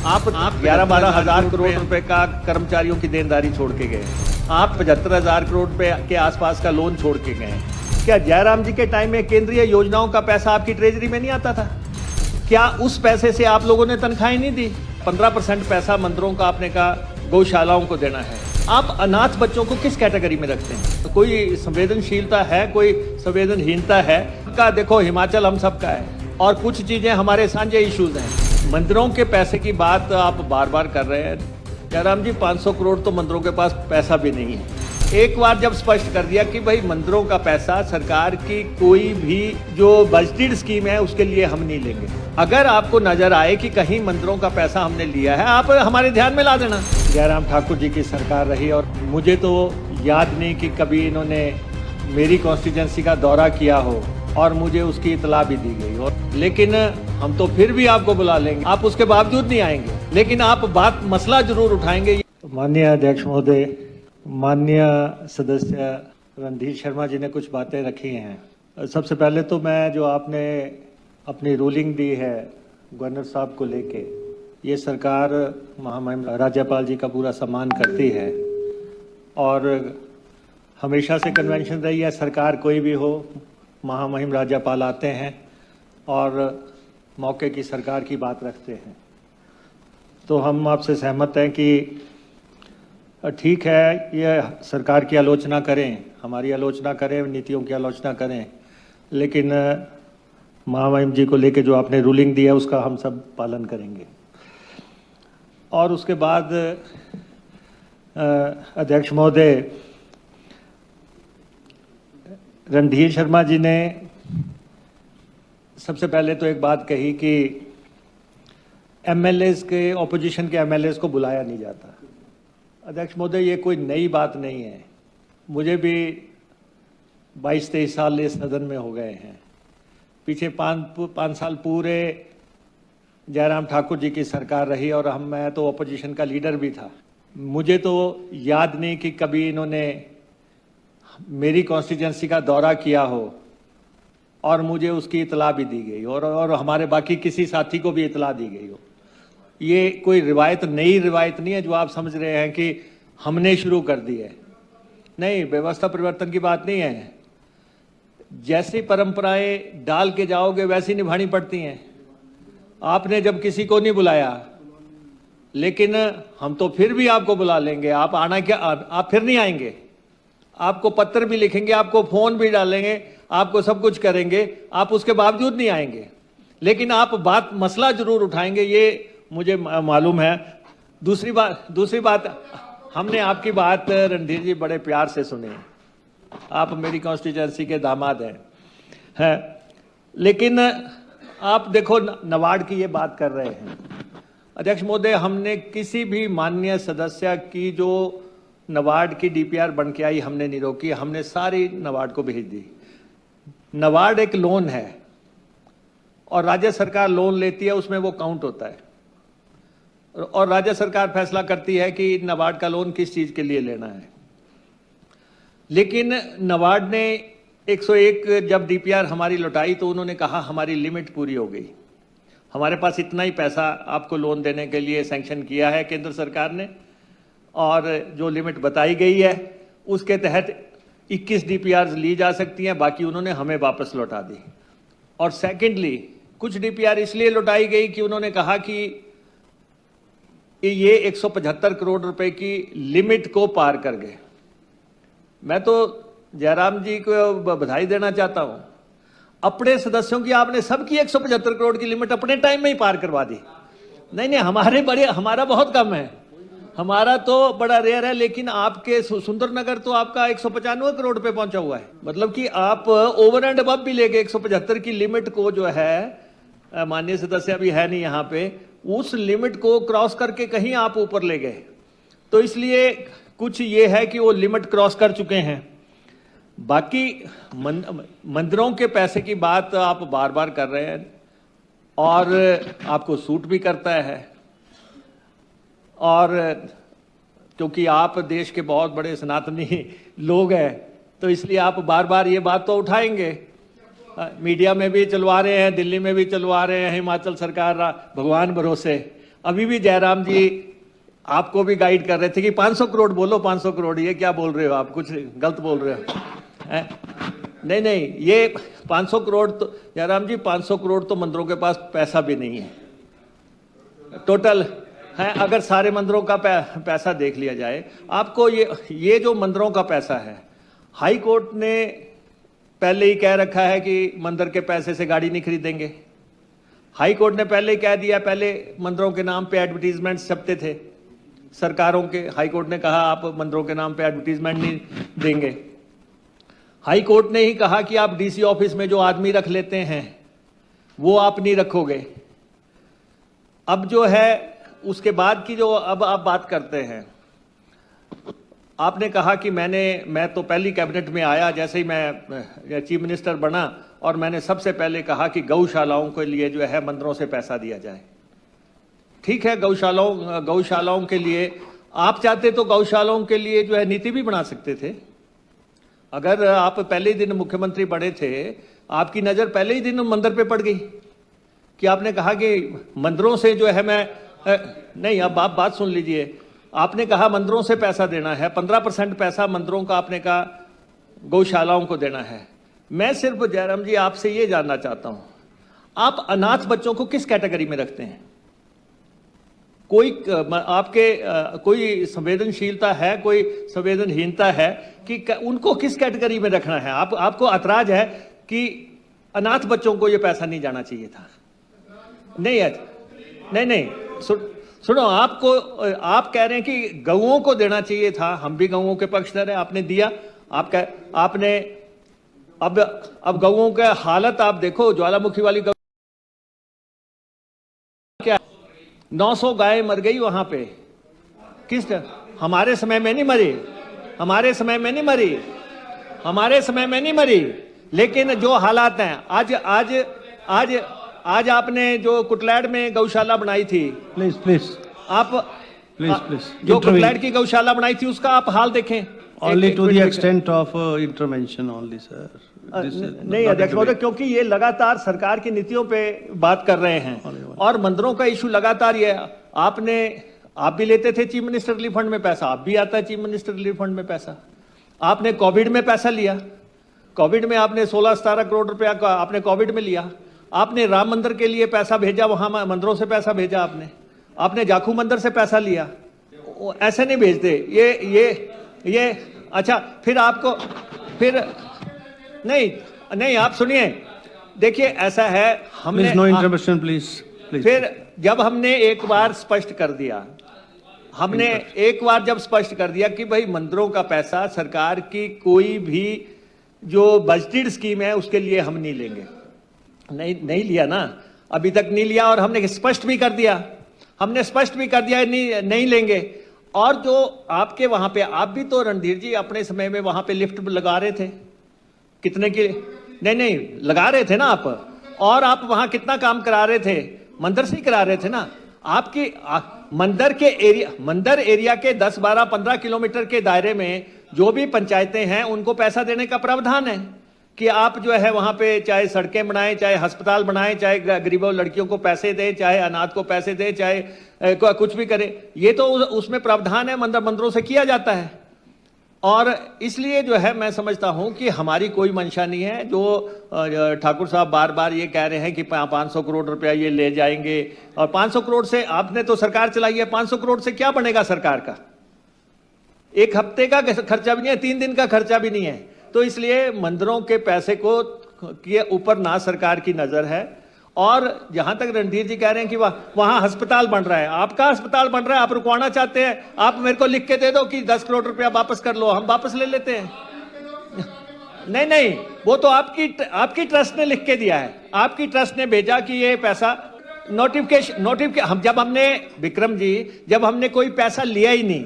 आप 11-12 हज़ार करोड़ रुपए का कर्मचारियों की देनदारी छोड़ के गए। आप 75,000 करोड़ रुपए के आसपास का लोन छोड़ के गए। क्या जयराम जी के टाइम में केंद्रीय योजनाओं का पैसा आपकी ट्रेजरी में नहीं आता था? क्या उस पैसे से आप लोगों ने तनख्वाहें नहीं दी? 15% पैसा मंदिरों का आपने कहा गौशालाओं को देना है। आप अनाथ बच्चों को किस कैटेगरी में रखते हैं? तो कोई संवेदनशीलता है, कोई संवेदनहीनता है? का देखो, हिमाचल हम सबका है और कुछ चीजें हमारे साझे इश्यूज हैं। मंदिरों के पैसे की बात आप बार बार कर रहे हैं। जयराम जी, 500 करोड़ तो मंदिरों के पास पैसा भी नहीं है। एक बार जब स्पष्ट कर दिया कि भाई मंदिरों का पैसा सरकार की कोई भी जो बजटेड स्कीम है उसके लिए हम नहीं लेंगे। अगर आपको नजर आए कि कहीं मंदिरों का पैसा हमने लिया है, आप हमारे ध्यान में ला देना। जयराम ठाकुर जी की सरकार रही और मुझे तो याद नहीं कि कभी इन्होंने मेरी कॉन्स्टिट्यूंसी का दौरा किया हो और मुझे उसकी इतला भी दी गई हो। लेकिन हम तो फिर भी आपको बुला लेंगे, आप उसके बावजूद नहीं आएंगे, लेकिन आप बात मसला जरूर उठाएंगे। माननीय अध्यक्ष महोदय, माननीय सदस्य रणधीर शर्मा जी ने कुछ बातें रखी हैं। सबसे पहले तो मैं जो आपने अपनी रूलिंग दी है गवर्नर साहब को लेके, ये सरकार महामहिम राज्यपाल जी का पूरा सम्मान करती है और हमेशा से कन्वेंशन रही है, सरकार कोई भी हो महामहिम राज्यपाल आते हैं और मौके की सरकार की बात रखते हैं। तो हम आपसे सहमत हैं कि ठीक है, ये सरकार की आलोचना करें, हमारी आलोचना करें, नीतियों की आलोचना करें, लेकिन महामहिम जी को लेके जो आपने रूलिंग दी है उसका हम सब पालन करेंगे। और उसके बाद अध्यक्ष महोदय, रणधीर शर्मा जी ने सबसे पहले तो एक बात कही कि एमएलएस के, ऑपोजिशन के एमएलएस को बुलाया नहीं जाता। अध्यक्ष महोदय, ये कोई नई बात नहीं है, मुझे भी 22-23 साल इस सदन में हो गए हैं। पीछे 5 साल पूरे जयराम ठाकुर जी की सरकार रही और मैं तो ऑपोजिशन का लीडर भी था। मुझे तो याद नहीं कि कभी इन्होंने मेरी कॉन्स्टिट्यूंसी का दौरा किया हो और मुझे उसकी इतला भी दी गई और हमारे बाकी किसी साथी को भी इतला दी गई हो। ये कोई रिवायत, नई रिवायत नहीं है जो आप समझ रहे हैं कि हमने शुरू कर दी है। नहीं, व्यवस्था परिवर्तन की बात नहीं है। जैसी परंपराएं डाल के जाओगे वैसी निभानी पड़ती हैं। आपने जब किसी को नहीं बुलाया, लेकिन हम तो फिर भी आपको बुला लेंगे। आप आना क्या, आप फिर नहीं आएंगे? आपको पत्र भी लिखेंगे, आपको फोन भी डालेंगे, आपको सब कुछ करेंगे, आप उसके बावजूद नहीं आएंगे, लेकिन आप बात मसला जरूर उठाएंगे, ये मुझे मालूम है। दूसरी बात, हमने आपकी बात रणधीर जी बड़े प्यार से सुनी। आप मेरी कॉन्स्टिट्यूंसी के दामाद हैं, लेकिन आप देखो नवाड़ की ये बात कर रहे हैं। अध्यक्ष महोदय, हमने किसी भी माननीय सदस्य की जो नवाड़ की डीपीआर बन के आई हमने नहीं रोकी, हमने सारी नवाड़ को भेज दी। नवाड़ एक लोन है और राज्य सरकार लोन लेती है, उसमें वो काउंट होता है और राज्य सरकार फैसला करती है कि नबार्ड का लोन किस चीज के लिए लेना है। लेकिन नबार्ड ने 101 जब डीपीआर हमारी लौटाई तो उन्होंने कहा हमारी लिमिट पूरी हो गई, हमारे पास इतना ही पैसा आपको लोन देने के लिए सैंक्शन किया है केंद्र सरकार ने, और जो लिमिट बताई गई है उसके तहत 21 डीपीआर ली जा सकती हैं, बाकी उन्होंने हमें वापस लौटा दी। और सेकेंडली, कुछ डीपीआर इसलिए लौटाई गई कि उन्होंने कहा कि ये 175 करोड़ रुपए की लिमिट को पार कर गए। मैं तो जयराम जी को बधाई देना चाहता हूं, अपने सदस्यों की आपने सबकी 175 करोड़ की लिमिट अपने टाइम में ही पार करवा दी। नहीं, हमारा बहुत कम है, हमारा तो बड़ा रेयर है, लेकिन आपके सुंदरनगर तो आपका 195 करोड़ पे पहुंचा हुआ है। मतलब कि आप ओवर एंड अबव भी लेके 175 की लिमिट को जो है, माननीय सदस्य अभी है नहीं यहाँ पे, उस लिमिट को क्रॉस करके कहीं आप ऊपर ले गए। तो इसलिए कुछ ये है कि वो लिमिट क्रॉस कर चुके हैं। बाकी मंदिरों के पैसे की बात आप बार बार कर रहे हैं और आपको सूट भी करता है, और क्योंकि आप देश के बहुत बड़े सनातनी लोग हैं तो इसलिए आप बार बार ये बात तो उठाएंगे। मीडिया में भी चलवा रहे हैं, दिल्ली में भी चलवा रहे हैं, हिमाचल सरकार भगवान भरोसे अभी भी जयराम जी आपको भी गाइड कर रहे थे कि 500 करोड़ बोलो, 500 करोड़, ये क्या बोल रहे हो आप, कुछ गलत बोल रहे हो हैं? नहीं नहीं, ये 500 करोड़ तो जयराम जी 500 करोड़ तो मंदिरों के पास पैसा भी नहीं है टोटल है। अगर सारे मंदिरों का पैसा देख लिया जाए, आपको ये जो मंदिरों का पैसा है, हाई कोर्ट ने पहले ही कह रखा है कि मंदिर के पैसे से गाड़ी नहीं खरीदेंगे। हाई कोर्ट ने पहले ही कह दिया, पहले मंदिरों के नाम पे एडवर्टीजमेंट छपते थे सरकारों के। हाई कोर्ट ने कहा आप मंदिरों के नाम पे एडवर्टीजमेंट नहीं देंगे। हाई कोर्ट ने ही कहा कि आप डीसी ऑफिस में जो आदमी रख लेते हैं वो आप नहीं रखोगे। अब जो है उसके बाद की जो अब आप बात करते हैं, आपने कहा कि मैं तो पहली कैबिनेट में आया जैसे ही मैं चीफ मिनिस्टर बना, और मैंने सबसे पहले कहा कि गौशालाओं के लिए जो है मंदिरों से पैसा दिया जाए। ठीक है, गौशालाओं के लिए आप चाहते तो गौशालाओं के लिए जो है नीति भी बना सकते थे। अगर आप पहले ही दिन मुख्यमंत्री बने थे, आपकी नजर पहले ही दिन मंदिर पे पड़ गई कि आपने कहा कि मंदिरों से जो है नहीं, अब आप बात सुन लीजिए। आपने कहा मंदिरों से पैसा देना है, 15% पैसा मंदिरों का आपने कहा गौशालाओं को देना है। मैं सिर्फ जयराम जी आपसे ये जानना चाहता हूं, आप अनाथ बच्चों को किस कैटेगरी में रखते हैं? कोई संवेदनशीलता है, कोई संवेदनहीनता है कि उनको किस कैटेगरी में रखना है? आपको ऐतराज है कि अनाथ बच्चों को ये पैसा नहीं जाना चाहिए था? नहीं, सुनो, आप कह रहे हैं कि गऊओं को देना चाहिए था। हम भी गऊओं के पक्षधर हैं, आपने दिया। आपने अब गऊओं का हालत आप देखो, ज्वालामुखी वाली गौ क्या 900 गाय मर गई वहां पे। हमारे समय में नहीं मरी, हमारे समय में नहीं मरी, लेकिन जो हालात हैं आज आपने जो कुटलैड में गौशाला बनाई थी, प्लीज जो कुटलैड की गौशाला बनाई थी उसका आप हाल देखें। Only to the extent of intervention only, sir. नहीं अध्यक्ष महोदय, क्योंकि ये लगातार सरकार की नीतियों पे बात कर रहे हैं और मंदिरों का इशू लगातार ये आप भी लेते थे चीफ मिनिस्टर रिलीफ फंड में पैसा, आप भी आता है चीफ मिनिस्टर रिलीफ फंड में पैसा। आपने कोविड में पैसा लिया, कोविड में आपने 16-17 करोड़ रुपया का आपने कोविड में लिया। आपने राम मंदिर के लिए पैसा भेजा, वहां मंदिरों से पैसा भेजा आपने जाखू मंदिर से पैसा लिया। ऐसे नहीं भेजते ये अच्छा। फिर आपको नहीं आप सुनिए, देखिए ऐसा है, हमने नो इंटरवेंशन प्लीज। फिर जब हमने एक बार स्पष्ट कर दिया, जब स्पष्ट कर दिया कि भाई मंदिरों का पैसा सरकार की कोई भी जो बजटेड स्कीम है उसके लिए हम नहीं लेंगे, नहीं लिया ना, अभी तक नहीं लिया। और हमने स्पष्ट भी कर दिया नहीं लेंगे। और जो आपके वहां पे, आप भी तो रणधीर जी अपने समय में वहां पे लिफ्ट लगा रहे थे, कितने की नहीं लगा रहे थे ना आप, और आप वहां कितना काम करा रहे थे? मंदिर से ही करा रहे थे ना। आपकी मंदिर एरिया के 10, 12, 15 किलोमीटर के दायरे में जो भी पंचायतें हैं उनको पैसा देने का प्रावधान है कि आप जो है वहां पे चाहे सड़कें बनाएं, चाहे अस्पताल बनाएं, चाहे गरीबों लड़कियों को पैसे दें, चाहे अनाथ को पैसे दें, चाहे कुछ भी करें। ये तो उसमें प्रावधान है, मंदिरों से किया जाता है। और इसलिए जो है मैं समझता हूं कि हमारी कोई मंशा नहीं है। जो ठाकुर साहब बार बार ये कह रहे हैं कि 500 करोड़ रुपया ये ले जाएंगे, और 500 करोड़ से आपने तो सरकार चलाई है, 500 करोड़ से क्या बनेगा सरकार का? एक हफ्ते का खर्चा भी नहीं है, 3 दिन का खर्चा भी नहीं है। तो इसलिए मंदिरों के पैसे को के ऊपर ना सरकार की नजर है। और जहां तक रणधीर जी कह रहे हैं कि वहां अस्पताल बन रहा है, आपका अस्पताल बन रहा है, आप रुकवाना चाहते हैं, आप मेरे को लिख के दे दो कि 10 करोड़ रुपया वापस कर लो, हम वापस ले लेते हैं। नहीं, वो तो आपकी ट्रस्ट ने लिख के दिया है, आपकी ट्रस्ट ने भेजा कि ये पैसा नोटिफिकेशन हम जब हमने विक्रम जी जब हमने कोई पैसा लिया ही नहीं,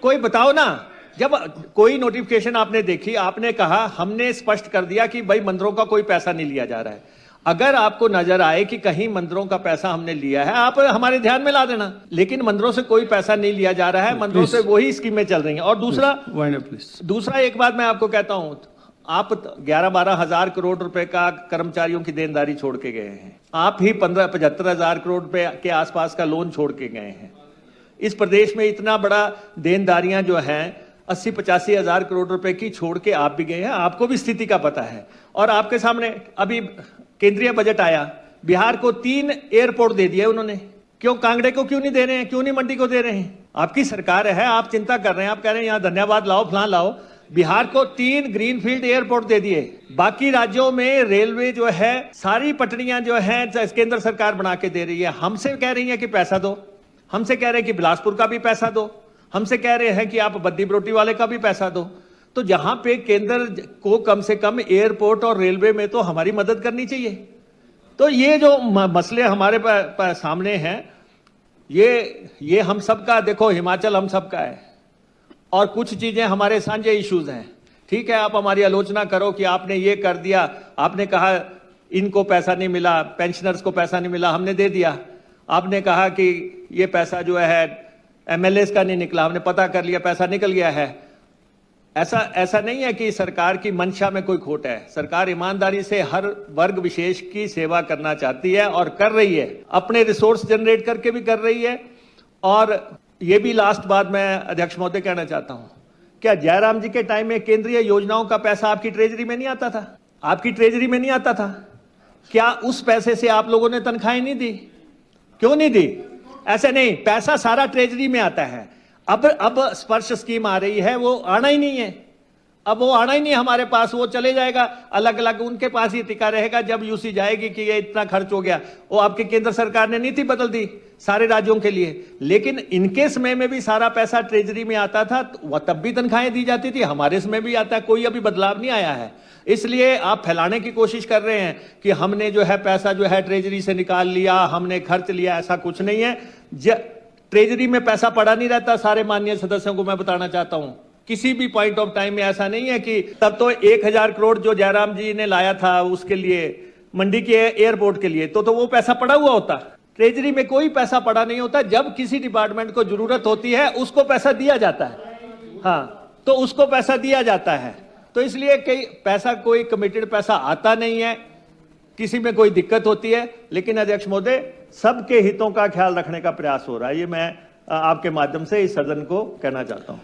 कोई बताओ ना, जब कोई नोटिफिकेशन आपने देखी, आपने कहा, हमने स्पष्ट कर दिया कि भाई मंदिरों का कोई पैसा नहीं लिया जा रहा है। अगर आपको नजर आए कि कहीं मंदिरों का पैसा हमने लिया है, आप हमारे ध्यान में ला देना, लेकिन मंदिरों से कोई पैसा नहीं लिया जा रहा है, मंदिरों से वही स्कीमें चल रही हैं। और दूसरा एक बात मैं आपको कहता हूं, आप 11-12 हजार करोड़ रुपए का कर्मचारियों की देनदारी छोड़ के गए हैं। आप ही 15-75 हजार करोड़ रुपए के आसपास का लोन छोड़ के गए हैं। इस प्रदेश में इतना बड़ा देनदारियां जो हैं 80-85 हजार करोड़ रुपए की छोड़ के आप भी गए हैं। आपको भी स्थिति का पता है। और आपके सामने अभी केंद्रीय बजट आया, बिहार को 3 एयरपोर्ट दे दिए उन्होंने। क्यों कांगड़े को क्यों नहीं दे रहे हैं, क्यों नहीं मंडी को दे रहे हैं? आपकी सरकार है, आप चिंता कर रहे हैं, आप कह रहे हैं यहाँ धन्यवाद लाओ फलां लाओ। बिहार को 3 ग्रीनफील्ड एयरपोर्ट दे दिए। बाकी राज्यों में रेलवे जो है सारी पटरियां जो है केंद्र सरकार बना के दे रही है। हमसे कह रही है कि पैसा दो, हमसे कह रहे हैं कि बिलासपुर का भी पैसा दो, हमसे कह रहे हैं कि आप बद्दी बरोटी वाले का भी पैसा दो। तो जहां पे केंद्र को कम से कम एयरपोर्ट और रेलवे में तो हमारी मदद करनी चाहिए। तो ये जो मसले हमारे सामने हैं, ये हम सबका, देखो हिमाचल हम सबका है और कुछ चीजें हमारे साझे इश्यूज हैं। ठीक है, आप हमारी आलोचना करो कि आपने ये कर दिया, आपने कहा इनको पैसा नहीं मिला, पेंशनर्स को पैसा नहीं मिला, हमने दे दिया। आपने कहा कि ये पैसा जो है एमएलएस का नहीं निकला, हमने पता कर लिया पैसा निकल गया है। ऐसा नहीं है कि सरकार की मंशा में कोई खोट है। सरकार ईमानदारी से हर वर्ग विशेष की सेवा करना चाहती है और कर रही है, अपने रिसोर्स जनरेट करके भी कर रही है। और ये भी लास्ट बात मैं अध्यक्ष महोदय कहना चाहता हूं, क्या जयराम जी के टाइम में केंद्रीय योजनाओं का पैसा आपकी ट्रेजरी में नहीं आता था? आपकी ट्रेजरी में नहीं आता था? क्या उस पैसे से आप लोगों ने तनख्वाहें नहीं दी? क्यों नहीं दी? ऐसे नहीं, पैसा सारा ट्रेजरी में आता है। अब स्पर्श स्कीम आ रही है, वो आना ही नहीं है। अब वो आना ही नहीं हमारे पास, वो चले जाएगा अलग अलग, उनके पास ही टिका रहेगा। जब यूसी जाएगी कि ये इतना खर्च हो गया, वो आपके केंद्र सरकार ने नीति बदल दी सारे राज्यों के लिए। लेकिन इनके समय में भी सारा पैसा ट्रेजरी में आता था, तब भी तनख्वाहें दी जाती थी। हमारे समय भी आता है, कोई अभी बदलाव नहीं आया है। इसलिए आप फैलाने की कोशिश कर रहे हैं कि हमने जो है पैसा जो है ट्रेजरी से निकाल लिया, हमने खर्च लिया। ऐसा कुछ नहीं है। ट्रेजरी में पैसा पड़ा नहीं रहता। सारे माननीय सदस्यों को मैं बताना चाहता हूं, किसी भी पॉइंट ऑफ टाइम में ऐसा नहीं है कि तब तो 1000 करोड़ जो जयराम जी ने लाया था उसके लिए, मंडी के एयरपोर्ट के लिए, तो वो पैसा पड़ा हुआ होता। ट्रेजरी में कोई पैसा पड़ा नहीं होता। जब किसी डिपार्टमेंट को जरूरत होती है उसको पैसा दिया जाता है। हाँ, तो उसको पैसा दिया जाता है। तो इसलिए कोई कमिटेड पैसा आता नहीं है, किसी में कोई दिक्कत होती है। लेकिन अध्यक्ष महोदय, सबके हितों का ख्याल रखने का प्रयास हो रहा है। ये मैं आपके माध्यम से इस सदन को कहना चाहता हूं।